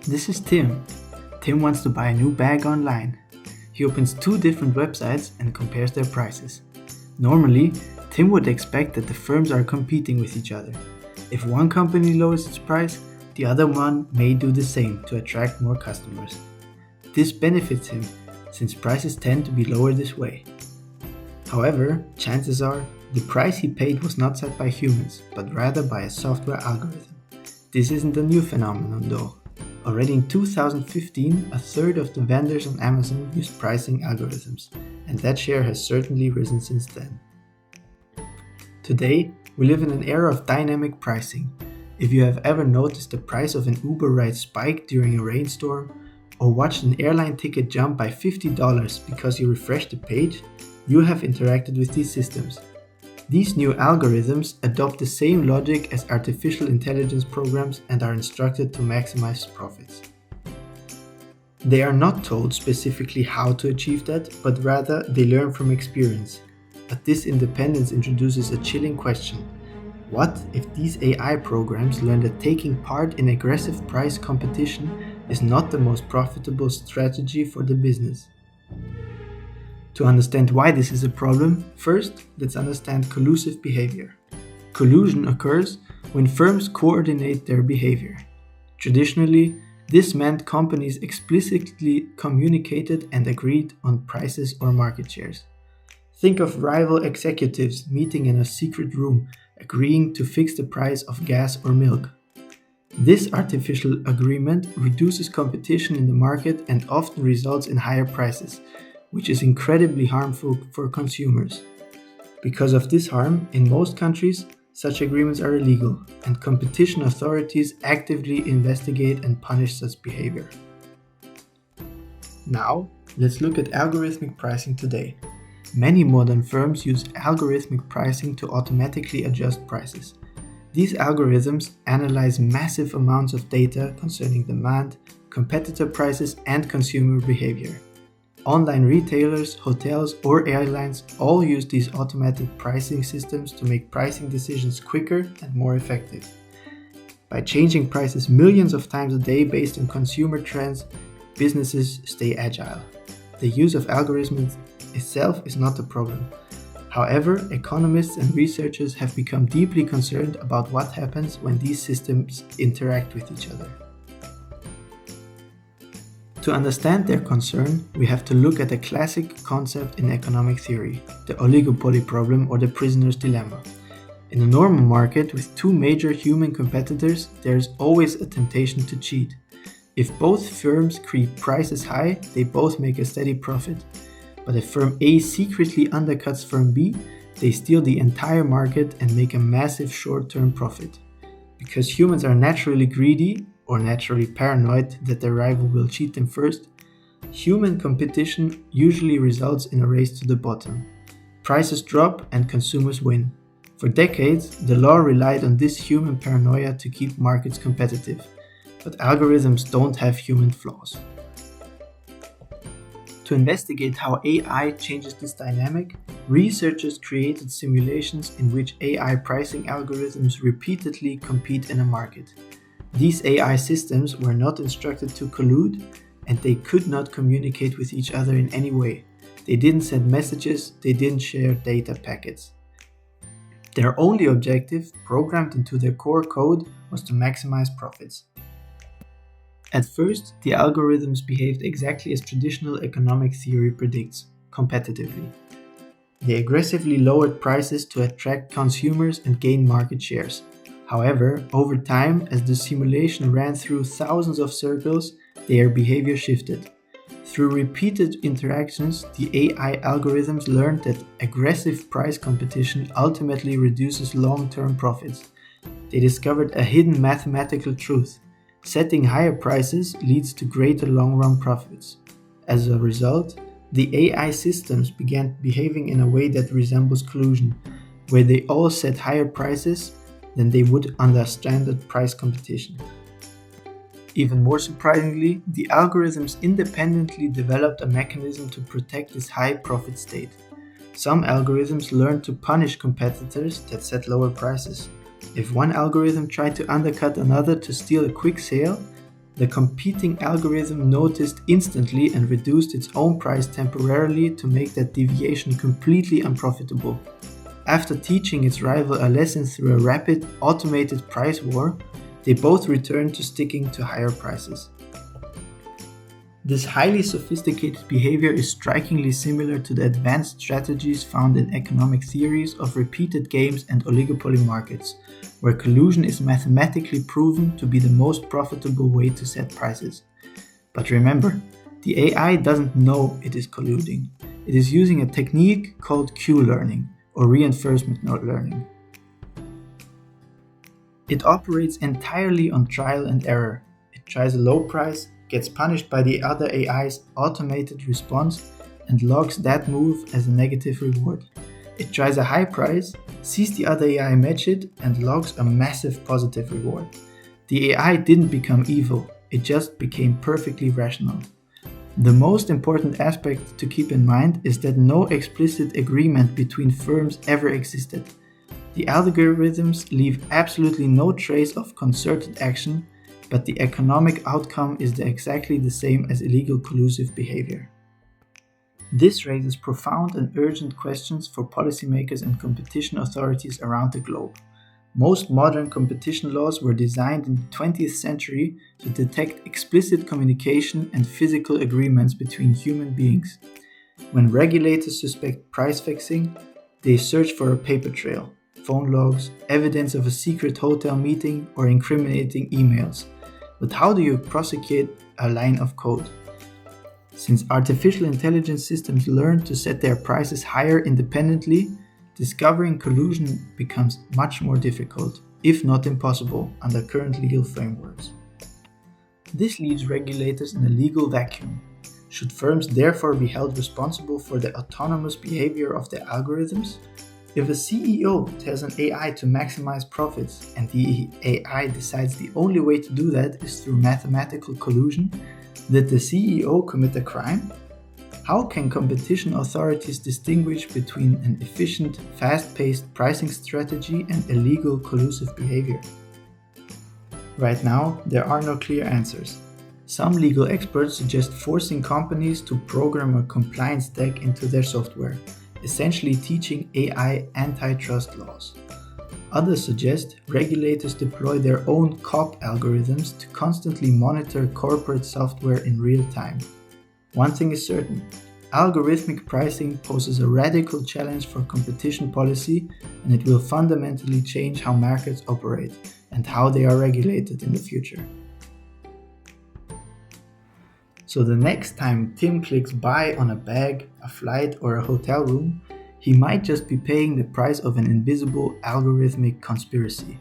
This is Tim. Tim wants to buy a new bag online. He opens two different websites and compares their prices. Normally, Tim would expect that the firms are competing with each other. If one company lowers its price, the other one may do the same to attract more customers. This benefits him, since prices tend to be lower this way. However, chances are, the price he paid was not set by humans, but rather by a software algorithm. This isn't a new phenomenon though. Already in 2015, a third of the vendors on Amazon used pricing algorithms, and that share has certainly risen since then. Today, we live in an era of dynamic pricing. If you have ever noticed the price of an Uber ride spike during a rainstorm, or watched an airline ticket jump by $50 because you refreshed the page, you have interacted with these systems. These new algorithms adopt the same logic as artificial intelligence programs and are instructed to maximize profits. They are not told specifically how to achieve that, but rather they learn from experience. But this independence introduces a chilling question. What if these AI programs learn that taking part in aggressive price competition is not the most profitable strategy for the business? To understand why this is a problem, first, let's understand collusive behavior. Collusion occurs when firms coordinate their behavior. Traditionally, this meant companies explicitly communicated and agreed on prices or market shares. Think of rival executives meeting in a secret room, agreeing to fix the price of gas or milk. This artificial agreement reduces competition in the market and often results in higher prices, which is incredibly harmful for consumers. Because of this harm, in most countries, such agreements are illegal, and competition authorities actively investigate and punish such behavior. Now, let's look at algorithmic pricing today. Many modern firms use algorithmic pricing to automatically adjust prices. These algorithms analyze massive amounts of data concerning demand, competitor prices, and consumer behavior. Online retailers, hotels, or airlines all use these automated pricing systems to make pricing decisions quicker and more effective. By changing prices millions of times a day based on consumer trends, businesses stay agile. The use of algorithms itself is not the problem. However, economists and researchers have become deeply concerned about what happens when these systems interact with each other. To understand their concern, we have to look at a classic concept in economic theory, the oligopoly problem or the prisoner's dilemma. In a normal market with two major human competitors, there is always a temptation to cheat. If both firms keep prices high, they both make a steady profit. But if firm A secretly undercuts firm B, they steal the entire market and make a massive short-term profit. Because humans are naturally greedy, or naturally paranoid that their rival will cheat them first, human competition usually results in a race to the bottom. Prices drop and consumers win. For decades, the law relied on this human paranoia to keep markets competitive, but algorithms don't have human flaws. To investigate how AI changes this dynamic, researchers created simulations in which AI pricing algorithms repeatedly compete in a market. These AI systems were not instructed to collude, and they could not communicate with each other in any way. They didn't send messages, they didn't share data packets. Their only objective, programmed into their core code, was to maximize profits. At first, the algorithms behaved exactly as traditional economic theory predicts, competitively. They aggressively lowered prices to attract consumers and gain market shares. However, over time, as the simulation ran through thousands of circles, their behavior shifted. Through repeated interactions, the AI algorithms learned that aggressive price competition ultimately reduces long-term profits. They discovered a hidden mathematical truth. Setting higher prices leads to greater long-run profits. As a result, the AI systems began behaving in a way that resembles collusion, where they all set higher prices than they would under standard price competition. Even more surprisingly, the algorithms independently developed a mechanism to protect this high profit state. Some algorithms learned to punish competitors that set lower prices. If one algorithm tried to undercut another to steal a quick sale, The competing algorithm noticed instantly and reduced its own price temporarily to make that deviation completely unprofitable. After teaching its rival a lesson through a rapid, automated price war, they both returned to sticking to higher prices. This highly sophisticated behavior is strikingly similar to the advanced strategies found in economic theories of repeated games and oligopoly markets, where collusion is mathematically proven to be the most profitable way to set prices. But remember, the AI doesn't know it is colluding. It is using a technique called Q-learning, or reinforcement learning. It operates entirely on trial and error. It tries a low price, gets punished by the other AI's automated response, and logs that move as a negative reward. It tries a high price, sees the other AI match it, and logs a massive positive reward. The AI didn't become evil, it just became perfectly rational. The most important aspect to keep in mind is that no explicit agreement between firms ever existed. The algorithms leave absolutely no trace of concerted action, but the economic outcome is exactly the same as illegal collusive behavior. This raises profound and urgent questions for policymakers and competition authorities around the globe. Most modern competition laws were designed in the 20th century to detect explicit communication and physical agreements between human beings. When regulators suspect price fixing, they search for a paper trail, phone logs, evidence of a secret hotel meeting, or incriminating emails. But how do you prosecute a line of code? Since artificial intelligence systems learn to set their prices higher independently, discovering collusion becomes much more difficult, if not impossible, under current legal frameworks. This leaves regulators in a legal vacuum. Should firms therefore be held responsible for the autonomous behavior of their algorithms? If a CEO tells an AI to maximize profits and the AI decides the only way to do that is through mathematical collusion, did the CEO commit a crime? How can competition authorities distinguish between an efficient, fast-paced pricing strategy and illegal collusive behavior? Right now, there are no clear answers. Some legal experts suggest forcing companies to program a compliance stack into their software, essentially teaching AI antitrust laws. Others suggest regulators deploy their own COP algorithms to constantly monitor corporate software in real time. One thing is certain, algorithmic pricing poses a radical challenge for competition policy, and it will fundamentally change how markets operate and how they are regulated in the future. So the next time Tim clicks buy on a bag, a flight, or a hotel room, he might just be paying the price of an invisible algorithmic conspiracy.